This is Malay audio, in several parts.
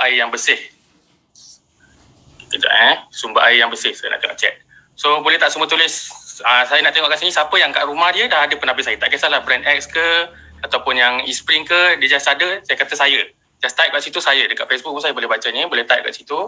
air yang bersih. Kejap sumber air yang bersih, saya nak tengok chat. So boleh tak semua tulis, saya nak tengok kat sini siapa yang kat rumah dia dah ada penapis air. Tak kisahlah brand X ke ataupun yang eSpring ke, dia just ada, saya kata saya. Just type kat situ saya, dekat Facebook pun saya boleh baca ni, boleh type kat situ.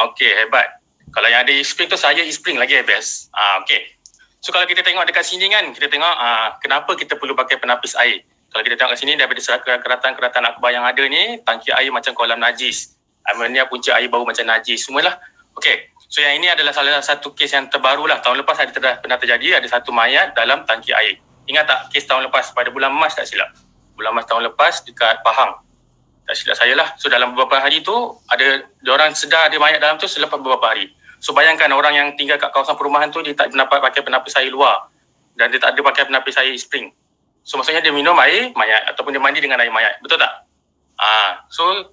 Okey, hebat. Kalau yang ada eSpring tu saya eSpring lagi best. Okey. So kalau kita tengok dekat sini kan, kita tengok kenapa kita perlu pakai penapis air. Kalau kita tengok kat sini daripada keratan-keratan akbar yang ada ni, tangki air macam kolam najis. Amanya punca air bau macam najis semualah. Okey. So yang ini adalah salah satu kes yang terbaru lah. Tahun lepas pernah terjadi, ada satu mayat dalam tangki air. Ingat tak kes tahun lepas pada bulan Mac tak silap? Bulan Mac tahun lepas dekat Pahang. Tak silap saya lah. So dalam beberapa hari tu ada diorang sedar ada mayat dalam tu selepas beberapa hari. So bayangkan orang yang tinggal kat kawasan perumahan tu, dia tak dapat pakai penapis air luar dan dia tak ada pakai penapis air spring. So maksudnya dia minum air mayat ataupun dia mandi dengan air mayat. Betul tak? So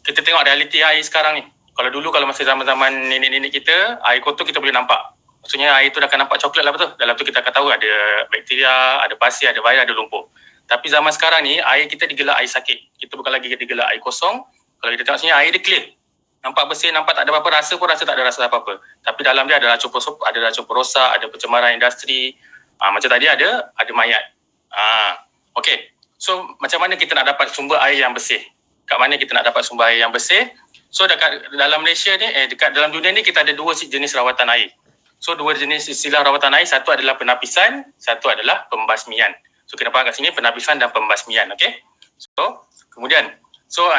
kita tengok realiti air sekarang ni. Kalau dulu, kalau masa zaman-zaman nenek-nenek kita, air kotor kita boleh nampak. Maksudnya air tu dah akan nampak coklat lah, betul? Dalam tu kita akan tahu ada bakteria, ada pasir, ada virus, ada lumpur. Tapi zaman sekarang ni, air kita digelar air sakit. Kita bukan lagi digelar air kosong. Kalau kita tengok sini, air dia clear. Nampak bersih, nampak tak ada apa-apa, rasa pun rasa tak ada rasa apa-apa. Tapi dalam dia ada racun perosak, ada pencemaran industri. Macam tadi ada mayat. Okey. So macam mana kita nak dapat sumber air yang bersih? Kat mana kita nak dapat sumber air yang bersih? So dekat dalam Malaysia ni, dekat dalam dunia ni kita ada dua jenis rawatan air. So dua jenis istilah rawatan air, satu adalah penapisan, satu adalah pembasmian. So kita faham kat sini penapisan dan pembasmian, okey? So kemudian,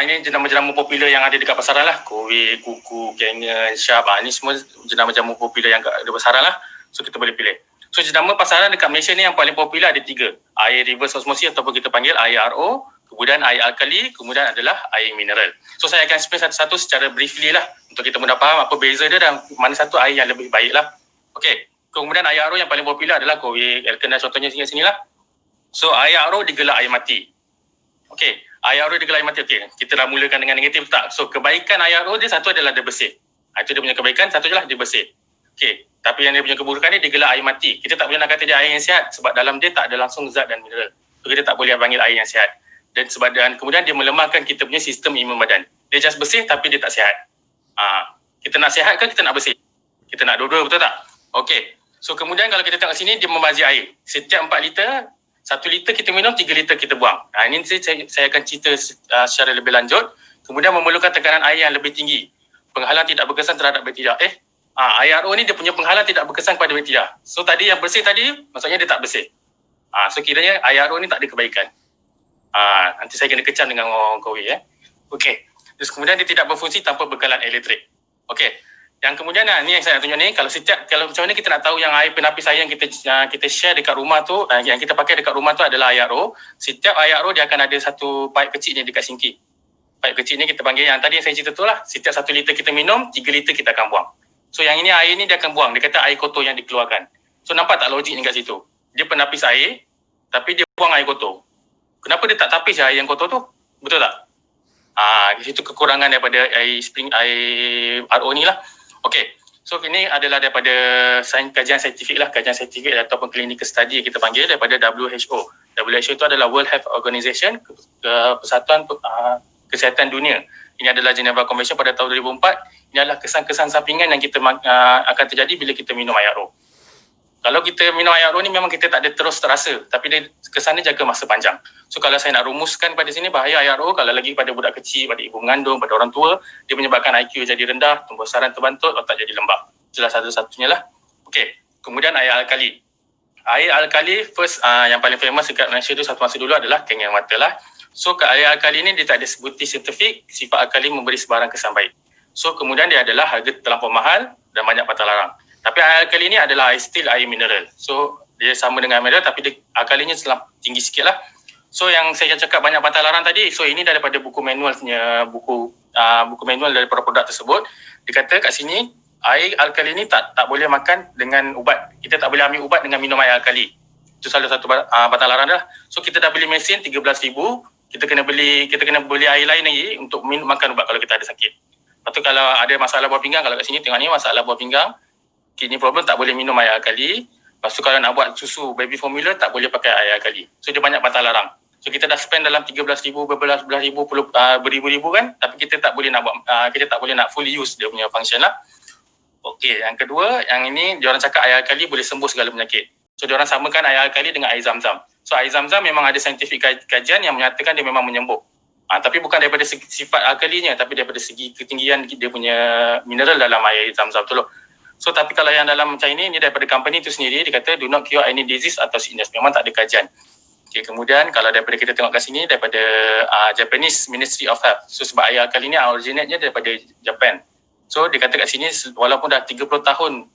ini jenama-jenama popular yang ada dekat pasaran lah. Kowe, Kuku, Canyon, Sharp. Ini semua jenama-jenama popular yang ada pasaran lah. So kita boleh pilih. So jenama pasaran dekat Malaysia ni yang paling popular ada 3. Air reverse osmosis ataupun kita panggil air RO, kemudian air alkali, kemudian adalah air mineral. So saya akan explain satu-satu secara briefly lah untuk kita mudah faham apa beza dia dan mana satu air yang lebih baik lah. Okey. Kemudian air RO yang paling popular adalah Kowe, Elkana contohnya sini lah. So air RO digelar air mati. Okey. Air RO digelar air mati. Okey. Kita dah mulakan dengan negatif tak? So kebaikan air RO dia satu adalah dia bersih. Itu dia punya kebaikan, satu adalah dia bersih. Okey. Tapi yang dia punya keburukan dia digelar air mati. Kita tak boleh nak kata dia air yang sihat sebab dalam dia tak ada langsung zat dan mineral. So kita tak boleh panggil air yang sihat. Dan kemudian dia melemahkan kita punya sistem imun badan. Dia just bersih tapi dia tak sihat. Kita nak sihat ke kita nak bersih? Kita nak dua-dua, betul tak? Okey. So kemudian kalau kita tengok sini dia membazir air. Setiap 4 liter, 1 liter kita minum, 3 liter kita buang. Ini saya akan cerita secara lebih lanjut. Kemudian memerlukan tekanan air yang lebih tinggi. Penghalang tidak berkesan terhadap bakteria. Air RO ni dia punya penghalang tidak berkesan kepada bakteria. So tadi yang bersih tadi, maksudnya dia tak bersih. So kiranya air RO ni tak ada kebaikan. Nanti saya kena kecam dengan orang Kowe. Okey. Terus kemudian dia tidak berfungsi tanpa bekalan elektrik. Okey. Yang kemudian ni yang saya nak tunjuk ni, kalau macam mana kita nak tahu yang air penapis air yang kita share dekat rumah tu, yang kita pakai dekat rumah tu adalah air RO. Setiap air RO dia akan ada satu pipe kecil ni dekat sinki. Pipe kecil ni kita panggil yang tadi yang saya cerita tu lah. Setiap 1 liter kita minum, 3 liter kita akan buang. So yang ini air ni dia akan buang. Dia kata air kotor yang dikeluarkan. So nampak tak logik ni kat situ? Dia penapis air, tapi dia buang air kotor. Kenapa dia tak tapis air yang kotor tu? Betul tak? Di situ kekurangan daripada air RO ni lah. Okey. So ini adalah daripada kajian saintifik lah. Kajian saintifik ataupun clinical study yang kita panggil daripada WHO. WHO itu adalah World Health Organization, Persatuan Kesihatan Dunia. Ini adalah Geneva Convention pada tahun 2004. Ini adalah kesan-kesan sampingan yang kita akan terjadi bila kita minum air RO. Kalau kita minum air RO ni memang kita tak ada terus terasa, tapi dia kesannya jaga masa panjang. So kalau saya nak rumuskan pada sini, bahaya air RO kalau lagi pada budak kecil, pada ibu mengandung, pada orang tua, dia menyebabkan IQ jadi rendah, tumbuh saraf terbantul, otak jadi lembab. Itulah satu-satunya lah. Okey. Kemudian air alkali. Air alkali first yang paling famous dekat Malaysia tu satu masa dulu adalah Kangen Water lah. So air alkali ni dia tak ada bukti saintifik, sifat alkali memberi sebarang kesan baik. So kemudian dia adalah harga terlampau mahal dan banyak patah larang. Tapi air alkali ni adalah still air mineral. So dia sama dengan mineral tapi dia alkalinya tinggi sikit lah. So yang saya cakap banyak patah larang tadi, so ini daripada buku manualnya, buku manual daripada produk tersebut. Dia kata kat sini air alkali ni tak boleh makan dengan ubat. Kita tak boleh ambil ubat dengan minum air alkali. Itu salah satu patah larang dah. So kita dah beli mesin 13,000, kita kena beli air lain lagi untuk makan ubat kalau kita ada sakit. Lepas tu kalau ada masalah buah pinggang, kalau kat sini tengok ni masalah buah pinggang, kidney problem, tak boleh minum air alkali. Lepas tu kalau nak buat susu baby formula tak boleh pakai air alkali. So dia banyak patah larang. So kita dah spend dalam 13,000, berbelas-belas ribu, beribu-ribu kan, tapi kita tak boleh nak buat, kita tak boleh nak fully use dia punya function lah. Okey, yang kedua, yang ini diorang cakap air alkali boleh sembuh segala penyakit. So diorang samakan air alkali dengan air zam-zam. So air zam-zam memang ada scientific kajian yang menyatakan dia memang menyembuh. Tapi bukan daripada sifat alkalinya, tapi daripada segi ketinggian dia punya mineral dalam air zam-zam tu loh. So tapi kalau yang dalam macam ini daripada company tu sendiri, dia kata do not cure any disease atau sickness. Memang tak ada kajian. Okay, kemudian kalau daripada kita tengok kat sini, daripada Japanese Ministry of Health. So sebab air alkali ni originate-nya daripada Japan. So dia kata kat sini walaupun dah 30 tahun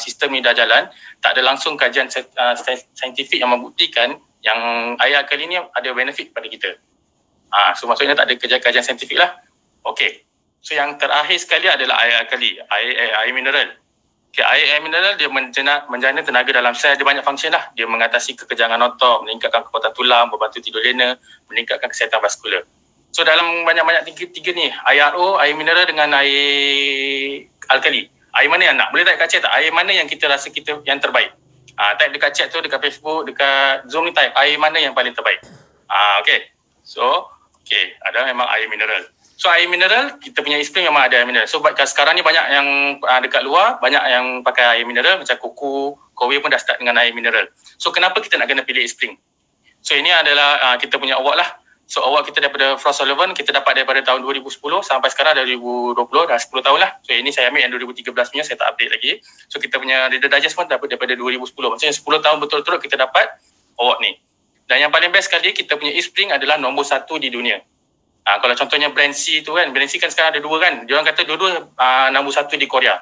sistem ni dah jalan, tak ada langsung kajian saintifik yang membuktikan yang air alkali ni ada benefit pada kita. So maksudnya tak ada kajian saintifik lah. Okay. So yang terakhir sekali adalah air alkali, air mineral. Okay, air mineral dia menjana tenaga dalam sel, dia banyak function lah. Dia mengatasi kekejangan otot, meningkatkan kekuatan tulang, membantu tidur lena, meningkatkan kesihatan vaskular. So dalam banyak-banyak tiga ni, air RO, air mineral dengan air alkali. Air mana yang nak? Boleh type kat chat tak? Air mana yang kita rasa kita yang terbaik? Type dekat chat tu, dekat Facebook, dekat Zoom ni type air mana yang paling terbaik. Okay. So, okay, ada memang air mineral. So air mineral, kita punya e-spring memang ada air mineral. So sekarang ni banyak yang dekat luar, banyak yang pakai air mineral macam Kuku, Kowe pun dah start dengan air mineral. So kenapa kita nak kena pilih e-spring? So ini adalah kita punya award lah. So award kita daripada Frost Sullivan, kita dapat daripada tahun 2010 sampai sekarang 2020, dah 10 tahun lah. So ini saya ambil yang 2013 punya, saya tak update lagi. So kita punya Reader Digest pun dapat daripada 2010. Maksudnya 10 tahun betul-betul kita dapat award ni. Dan yang paling best sekali, kita punya e-spring adalah nombor 1 di dunia. Kalau contohnya brand C tu kan, brand C kan sekarang ada 2 kan. Dia orang kata dua-dua nombor 1 di Korea.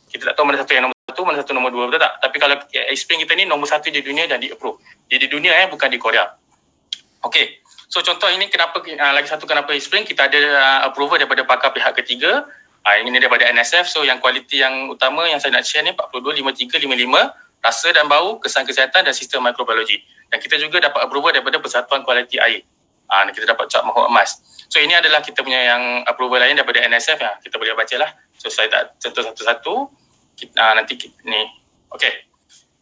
Kita tak tahu mana satu yang nombor 1, mana satu nombor 2, betul tak? Tapi kalau e-spring kita ni nombor 1 di dunia dan di-approve. Dia di dunia bukan di Korea. Okay. So contoh ini kenapa, lagi satu kenapa e-spring, kita ada approval daripada pakar pihak ketiga. Ini daripada NSF. So yang kualiti yang utama yang saya nak share ni 42, 53, 55, rasa dan bau, kesan kesihatan dan sistem mikrobiologi. Dan kita juga dapat approval daripada Persatuan Kualiti Air. Kita dapat cap mahut emas. So ini adalah kita punya yang approval lain daripada NSF ya. Kita boleh baca lah. So saya tak contoh satu-satu. Nanti ni. Okay.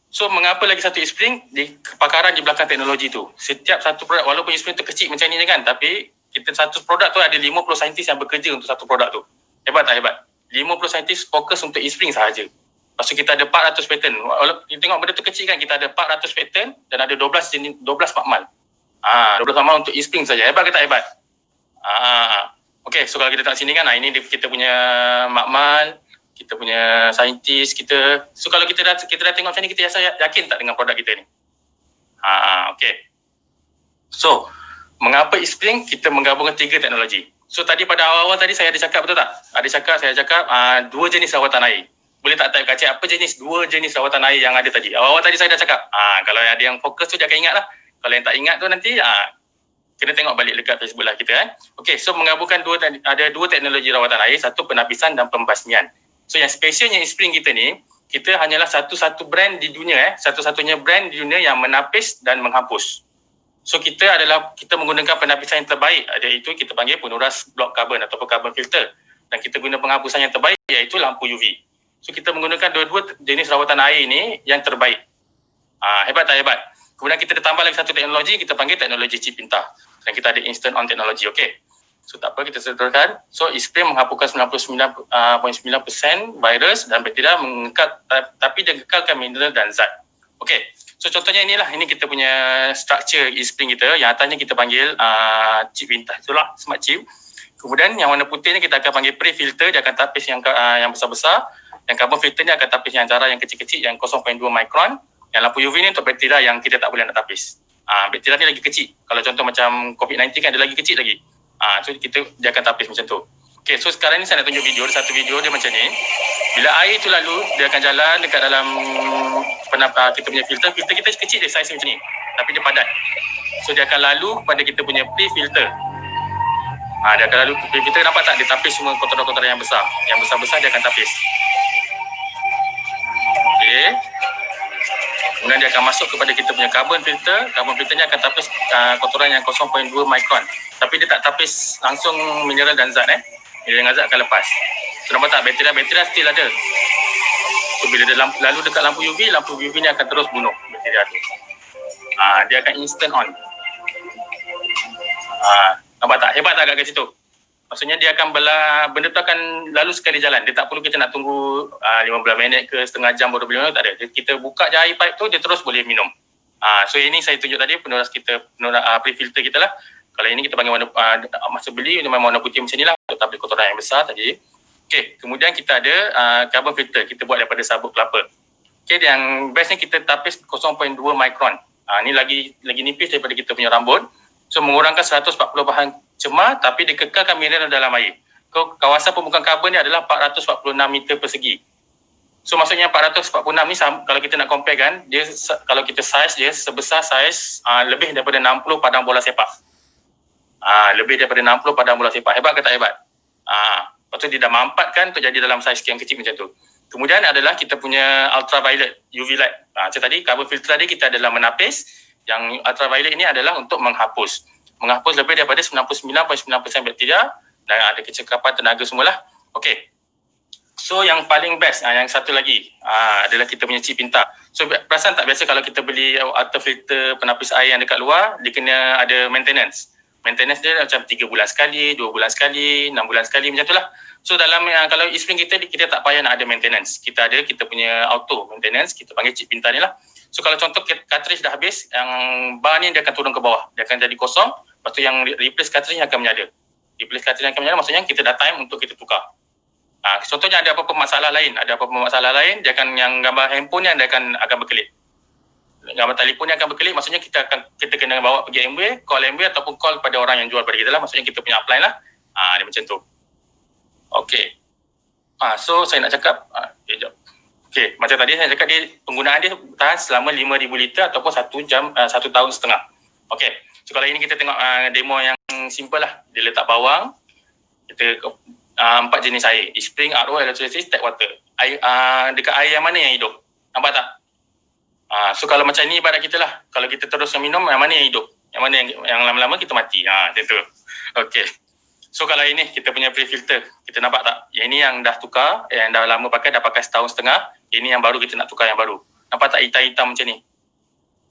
So mengapa lagi satu e-spring? Di kepakaran di belakang teknologi tu. Setiap satu produk, walaupun e-spring tu kecil macam ni kan, tapi kita satu produk tu ada 50 saintis yang bekerja untuk satu produk tu. Hebat tak hebat? 50 saintis fokus untuk e-spring sahaja. Lepas tu kita ada 400 patent. Kita tengok benda tu kecil kan, kita ada 400 patent dan ada 12 makmal. 12 makmal untuk e-spring saja. Hebat ke tak hebat? Okay, so kalau kita tengok sini kan, ini kita punya makmal, kita punya saintis kita. So kalau kita dah tengok macam ni, kita yakin tak dengan produk kita ni? Okay. So, mengapa e-spring? Kita menggabungkan 3 teknologi. So tadi pada awal-awal tadi saya ada cakap, betul tak? Saya cakap 2 jenis rawatan air. Boleh tak type kat chat apa jenis 2 jenis rawatan air yang ada tadi? Awal-awal tadi saya dah cakap. Kalau ada yang fokus tu dia akan ingat lah. Kalau yang tak ingat tu nanti kena tengok balik dekat Facebook lah kita kan. Okay, so menggabungkan ada 2 teknologi rawatan air, satu penapisan dan pembasmian. So yang specialnya e-spring kita ni, kita hanyalah satu-satu brand di dunia satu-satunya brand di dunia yang menapis dan menghapus. So kita menggunakan penapisan yang terbaik, iaitu kita panggil penuras blok karbon ataupun carbon filter. Dan kita guna penghapusan yang terbaik, iaitu lampu UV. So kita menggunakan 2 jenis rawatan air ni yang terbaik. Hebat tak hebat? Kemudian kita tambah lagi satu teknologi, kita panggil teknologi chip pintar. Dan kita ada instant on teknologi, okay. So tak apa, kita seteruskan. So e-spring menghapuskan 99.9% virus dan bakteria mengekal, tapi dia kekalkan mineral dan zat. Okay, so contohnya inilah, ini kita punya structure e-spring kita. Yang atasnya kita panggil chip pintar, itulah smart chip. Kemudian yang warna putih ni kita akan panggil pre-filter, dia akan tapis yang besar-besar. Yang carbon filter ni akan tapis yang darah yang kecil-kecil, yang 0.2 mikron. Yang lampu UV ni untuk bakteria yang kita tak boleh nak tapis. Bakteria ni lagi kecil. Kalau contoh macam COVID-19 kan, dia lagi kecil lagi. So dia akan tapis macam tu. Okay, so sekarang ni saya nak tunjuk video. Ada satu video dia macam ni. Bila air tu lalu, dia akan jalan dekat dalam kita punya filter. Filter kita kecil dia, saiz macam ni. Tapi dia padat. So dia akan lalu pada kita punya pre-filter. Dia akan lalu pre-filter, nampak tak? Dia tapis semua kotoran-kotoran yang besar. Yang besar-besar dia akan tapis. Okay. Kemudian dia akan masuk kepada kita punya carbon filter. Carbon filter ni akan tapis kotoran yang 0.2 mikron. Tapi dia tak tapis langsung mineral dan zat. Mineral dan zat akan lepas. So nampak tak? Bakteria still ada. So bila dia lalu dekat lampu UV ni akan terus bunuh bakteria tu. Dia akan instant on. Nampak tak? Hebat tak kat situ? Maksudnya dia akan benda tu akan lalu sekali jalan. Dia tak perlu kita nak tunggu 15 minit ke setengah jam baru boleh minum, tak ada. Kita buka je air pipe tu, dia terus boleh minum. So ini saya tunjuk tadi penuras kita, pre-filter kita lah. Kalau ini kita panggil warna, masa beli memang warna putih macam ni lah, untuk tablet kotoran yang besar tadi. Okay, kemudian kita ada carbon filter, kita buat daripada sabut kelapa. Okay, yang best ni kita tapis 0.2 mikron. Ni lagi nipis daripada kita punya rambut. So mengurangkan 140 bahan cemar tapi dikekalkan mineral dalam air. Kawasan pembukaan karbon ni adalah 446 meter persegi. So maksudnya 446 ni kalau kita nak compare kan, dia kalau kita size dia sebesar size lebih daripada 60 padang bola sepak. Lebih daripada 60 padang bola sepak. Hebat ke tak hebat? Lepas tu dia dah mampatkan untuk jadi dalam saiz yang kecil macam tu. Kemudian adalah kita punya ultraviolet, UV light. Macam tadi, carbon filter tadi kita adalah menapis. Yang ultraviolet ini adalah untuk menghapus. Menghapus lebih daripada 99.9% bakteria dan ada kecekapan tenaga semualah. Okey. So yang paling best, yang satu lagi adalah kita punya chip pintar. So perasan tak biasa kalau kita beli water filter penapis air yang dekat luar, dia kena ada maintenance. Maintenance dia macam 3 bulan sekali, 2 bulan sekali, 6 bulan sekali macam tu lah. So dalam kalau e-spring kita tak payah nak ada maintenance. Kita punya auto maintenance, kita panggil chip pintar ni lah. So kalau contoh cartridge dah habis, yang bar ni dia akan turun ke bawah. Dia akan jadi kosong, lepas tu yang replace cartridge akan menyala. Replace cartridge akan menyala maksudnya kita dah time untuk kita tukar. Contohnya ada apa-apa masalah lain, dia akan yang gambar handphone ni dia akan berkelip. Gambar telefon ni akan berkelip, maksudnya kita kena bawa pergi Amway, call Amway ataupun call pada orang yang jual pada kita lah, maksudnya kita punya upline lah. Dia macam tu. Okey. So saya nak cakap, sekejap. Okey, macam tadi saya cakap dia penggunaan dia tahan selama 5,000 liter ataupun 1 tahun setengah. Okey. So kalau ini kita tengok demo yang simple lah. Dia letak bawang, kita 4 jenis air, e-spring, RO, electrolysis, tap water. Dekat air yang mana yang hidup? Nampak tak? So kalau macam ni ibarat kita lah. Kalau kita teruskan minum, yang mana yang hidup? Yang mana yang lama-lama kita mati. Macam tu. Okey. So kalau ini kita punya pre-filter, kita nampak tak? Yang ini yang dah tukar, yang dah lama pakai, dah pakai setahun setengah. Ini yang baru kita nak tukar yang baru. Nampak tak hitam-hitam macam ni?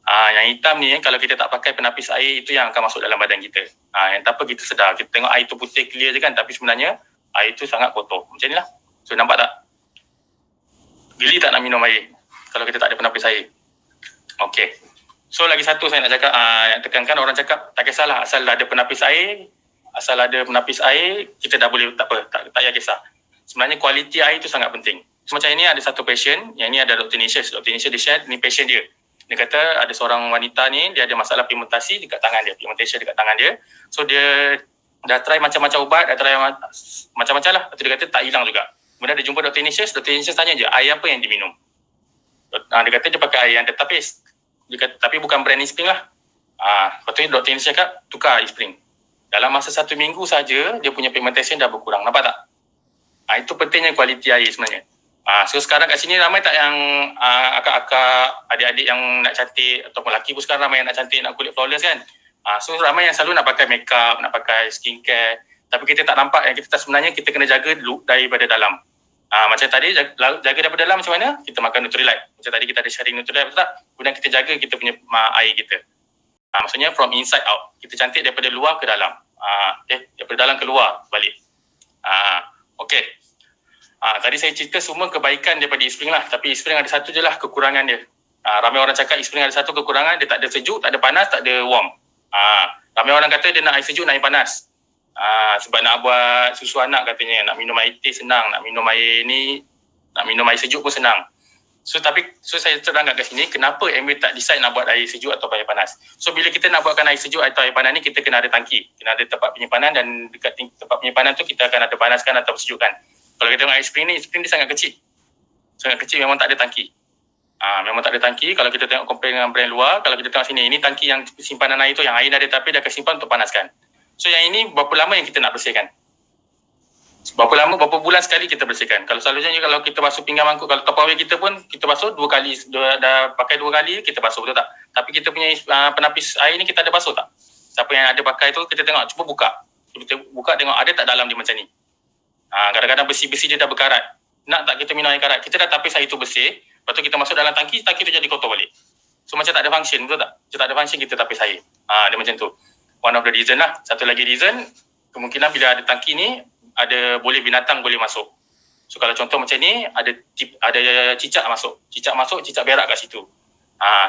Yang hitam ni kalau kita tak pakai penapis air, itu yang akan masuk dalam badan kita. Yang tak apa kita sedar. Kita tengok air tu putih clear je kan, tapi sebenarnya air tu sangat kotor. Macam ni lah. So nampak tak? Geli tak nak minum air kalau kita tak ada penapis air? Okey. So lagi satu saya nak cakap, yang tekankan orang cakap tak kisahlah asal ada penapis air, kita dah boleh, tak apa, tak payah kisah. Sebenarnya kualiti air tu sangat penting. So, macam ini ada satu patient, yang ini ada Dr. Nisius. Dr. Nisius dia share, ni patient dia. Dia kata ada seorang wanita ni, dia ada masalah pigmentasi dekat tangan dia, pigmentation dekat tangan dia. So dia dah try macam-macam ubat, dah try macam-macam lah. Lepas tu dia kata tak hilang juga. Kemudian dia jumpa Dr. Nisius tanya je, air apa yang diminum? Dia kata dia pakai air yang tertapis. Dia kata, tapi bukan brand e-spring lah. Lepas tu Dr. Nisius cakap, tukar e-spring. Dalam masa 1 minggu saja dia punya pigmentation dah berkurang. Nampak tak? Itu pentingnya kualiti air sebenarnya. So sekarang kat sini ramai tak yang akak-akak, adik-adik yang nak cantik ataupun lelaki pun sekarang ramai yang nak cantik, nak kulit flawless kan. So ramai yang selalu nak pakai makeup, nak pakai skincare, tapi kita tak nampak yang sebenarnya kita kena jaga look daripada dalam. Macam tadi jaga daripada dalam macam mana? Kita makan Nutrilite. Macam tadi kita ada sharing Nutrilite, betul tak? Kemudian kita jaga kita punya air kita. Maksudnya from inside out. Kita cantik daripada luar ke dalam. Daripada dalam ke luar balik. Okey. Tadi saya cerita semua kebaikan daripada e-spring lah. Tapi e-spring ada satu je lah kekurangan dia. Ramai orang cakap e-spring ada satu kekurangan, dia tak ada sejuk, tak ada panas, tak ada warm. Ramai orang kata dia nak air sejuk, nak air panas. Sebab nak buat susu anak katanya, nak minum air teh senang, nak minum air sejuk pun senang. So saya terangkan kat sini kenapa Amway tak decide nak buat air sejuk atau air panas. So bila kita nak buatkan air sejuk atau air panas ni, kita kena ada tangki, kena ada tempat penyimpanan, dan dekat tempat penyimpanan tu kita akan ada panaskan atau sejukkan. Kalau kita tengok air spring ni dia sangat kecil. Sangat kecil, memang tak ada tangki. Memang tak ada tangki. Kalau kita tengok compare dengan brand luar, kalau kita tengok sini, ini tangki yang simpanan air tu, yang air dah ada tapi dah akan simpan untuk panaskan. So yang ini berapa lama yang kita nak bersihkan? Berapa bulan sekali kita bersihkan? Kalau selalunya kalau kita basuh pinggan mangkuk, kalau Tupperware kita pun kita basuh 2 kali, dah pakai 2 kali kita basuh, betul tak? Tapi kita punya penapis air ni kita ada basuh tak? Siapa yang ada pakai tu kita tengok, cuba buka. Kita buka tengok ada tak dalam dia macam ni. Kadang-kadang besi-besi dia dah berkarat. Nak tak kita minum air karat? Kita dah tapis air tu bersih, lepas tu kita masuk dalam tangki tu jadi kotor balik. So macam tak ada function, betul tak? Macam tak ada function kita tapis air. Dia macam tu. one of the reason lah. Satu lagi reason, kemungkinan bila ada tangki ni, ada boleh binatang boleh masuk. So kalau contoh macam ni, ada cicak masuk, cicak berak kat situ.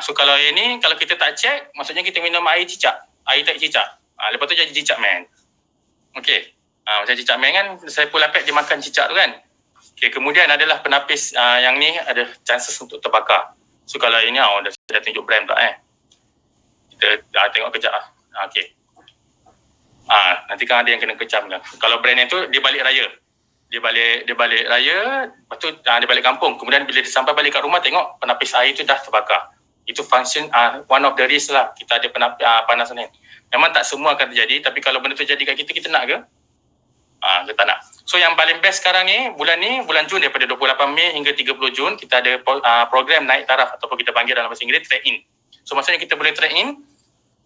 So kalau yang ni, kalau kita tak check, maksudnya kita minum air cicak, air tak cicak. Lepas tu jadi cicak man. Okay. Macam cicak man kan, Saiful Apek dia makan cicak tu kan. Okay, kemudian adalah penapis yang ni ada chances untuk terbakar. So kalau ini, dah tunjuk brand pula Kita tengok kejap lah. Okay. Nanti kan ada yang kena kecam kan. Kalau brand yang tu, dia balik raya. Dia balik raya, lepas tu dia balik kampung. Kemudian bila dia sampai balik kat rumah, tengok penapis air tu dah terbakar. Itu function, one of the risk lah. Kita ada panas ni. Memang tak semua akan terjadi, tapi kalau benda tu jadi kat kita nak ke? Kita tak nak. So yang paling best sekarang ni, bulan Jun, daripada 28 Mei hingga 30 Jun, kita ada program naik taraf ataupun kita panggil dalam bahasa Inggeris trade in. So maksudnya kita boleh trade in,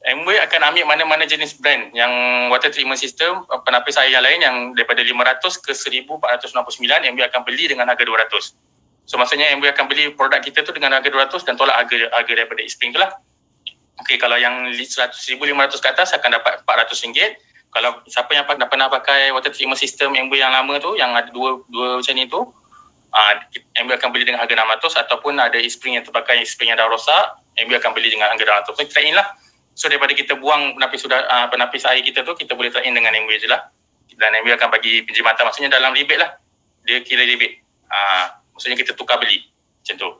Amway akan ambil mana-mana jenis brand yang water treatment system, penapis air yang lain yang daripada 500 ke 1499, Amway akan beli dengan harga 200. So maksudnya Amway akan beli produk kita tu dengan harga 200 dan tolak harga daripada Eastspring tu lah. Okay, kalau yang 1,500 ke atas akan dapat RM400. Kalau siapa yang dah pernah pakai water treatment system Amway yang lama tu, yang ada dua macam ni tu, Amway akan beli dengan harga 600, ataupun ada Eastspring yang terpakai, Eastspring yang dah rosak, Amway akan beli dengan harga 200. So trade in lah. So daripada kita buang penapis air kita tu, kita boleh trade in dengan Amway je lah. Dan Amway akan bagi penjimatan, maksudnya dalam rebate lah. Dia kira rebate. Maksudnya kita tukar beli. Macam tu.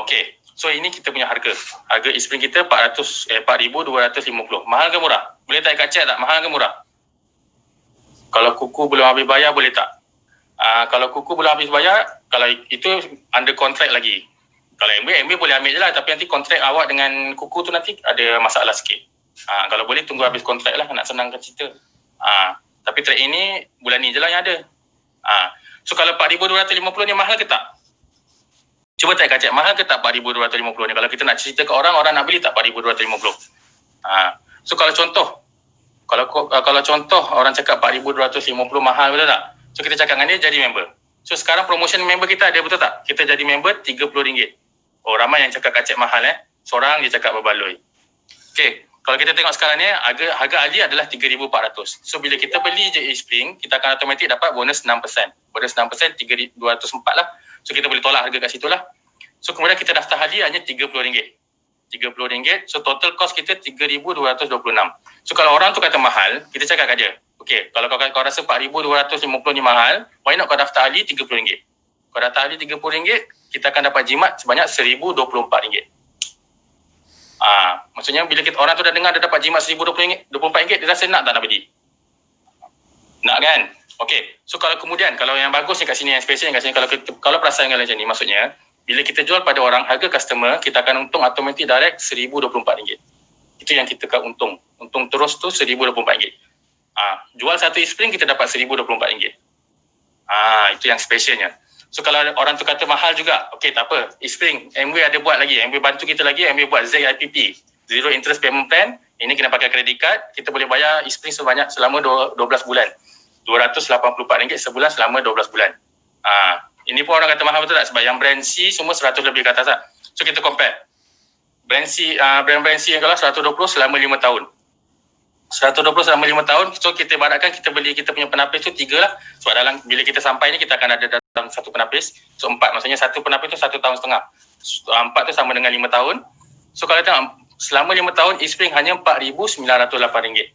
Okay. So ini kita punya harga. Harga Eastspring kita RM4,250. Mahal ke murah? Boleh tak kat chat tak? Mahal ke murah? Kalau kuku belum habis bayar, boleh tak? Kalau kuku belum habis bayar, kalau itu under contract lagi. Kalau Amway boleh ambil je lah, tapi nanti kontrak awak dengan kuku tu nanti ada masalah sikit. Kalau boleh tunggu habis kontrak lah, nak senangkan cerita. Tapi trade ini bulan ni je lah yang ada. So kalau 4,250 ni mahal ke tak? Cuba tak cek mahal ke tak 4,250 ni? Kalau kita nak cerita ke orang nak beli tak 4,250? So kalau contoh, kalau contoh orang cakap 4,250 mahal, betul tak? So kita cakap dengan dia jadi member. So sekarang promotion member kita ada, betul tak? Kita jadi member RM30. Ramai yang cakap kacek mahal Seorang dia cakap berbaloi. Okay, kalau kita tengok sekarang ni, harga ahli adalah RM3,400. So bila kita beli je Eastspring, kita akan automatik dapat bonus 6%. Bonus 6% RM3,204 lah. So kita boleh tolak harga kat situ lah. So kemudian kita daftar ahli hanya RM30. RM30. So total cost kita RM3,226. So kalau orang tu kata mahal, kita cakap kat dia, okay, kalau kau rasa RM4,250 ni mahal, why not kau daftar ahli RM30? Kau daftar ahli RM30, kita akan dapat jimat sebanyak RM1,024. Maksudnya bila orang tu dah dengar dia dapat jimat RM1,024, dia rasa nak tak nak beli? Nak kan? Okay. So kalau yang bagus ni kat sini, yang special kat sini, kalau perasan macam ni, maksudnya bila kita jual pada orang, harga customer, kita akan untung automatik direct RM1,024. Itu yang kita akan untung. Untung terus tu RM1,024. Jual satu Eastspring, kita dapat RM1,024. Itu yang specialnya. So kalau orang tu kata mahal juga, okay tak apa, Eastspring, Amway ada buat lagi, Amway bantu kita lagi, Amway buat ZIPP, Zero Interest Payment Plan. Ini kena pakai credit card, kita boleh bayar Eastspring selama 12 bulan. RM284 sebulan selama 12 bulan. Ini pun orang kata mahal, betul tak? Sebab yang brand C semua 100 lebih ke atas lah. So kita compare. Brand C yang kalau 120 selama 5 tahun. 120 selama 5 tahun, so kita ibaratkan kita beli kita punya penapis tu 3 lah. Sebab bila kita sampai ni, kita akan ada dalam satu penapis. So 4, maksudnya satu penapis tu 1 tahun setengah. 4 tu sama dengan 5 tahun. So kalau tengok, selama 5 tahun, Eastspring hanya RM4,908.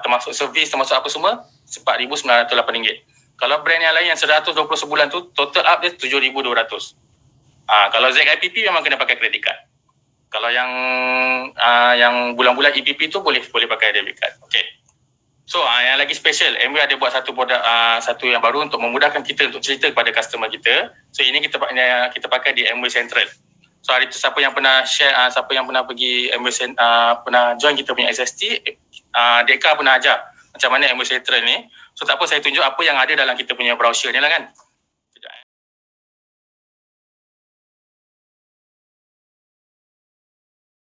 Termasuk servis, termasuk apa semua, RM4,908. Kalau brand yang lain yang 120 sebulan tu, total up dia RM7,200. Kalau ZIPP memang kena pakai credit card. Kalau yang bulan-bulan EPP tu boleh pakai debit card. Okay. So yang lagi special, Amway ada buat satu produk, satu yang baru untuk memudahkan kita untuk cerita kepada customer kita. So ini kita pakai di Amway Central. So hari tu siapa yang pernah share, siapa yang pernah pergi Amway pernah join kita punya SST, Deka pernah ajar macam mana Amway Central ni. So tak apa, saya tunjuk apa yang ada dalam kita punya brochure ni lah kan.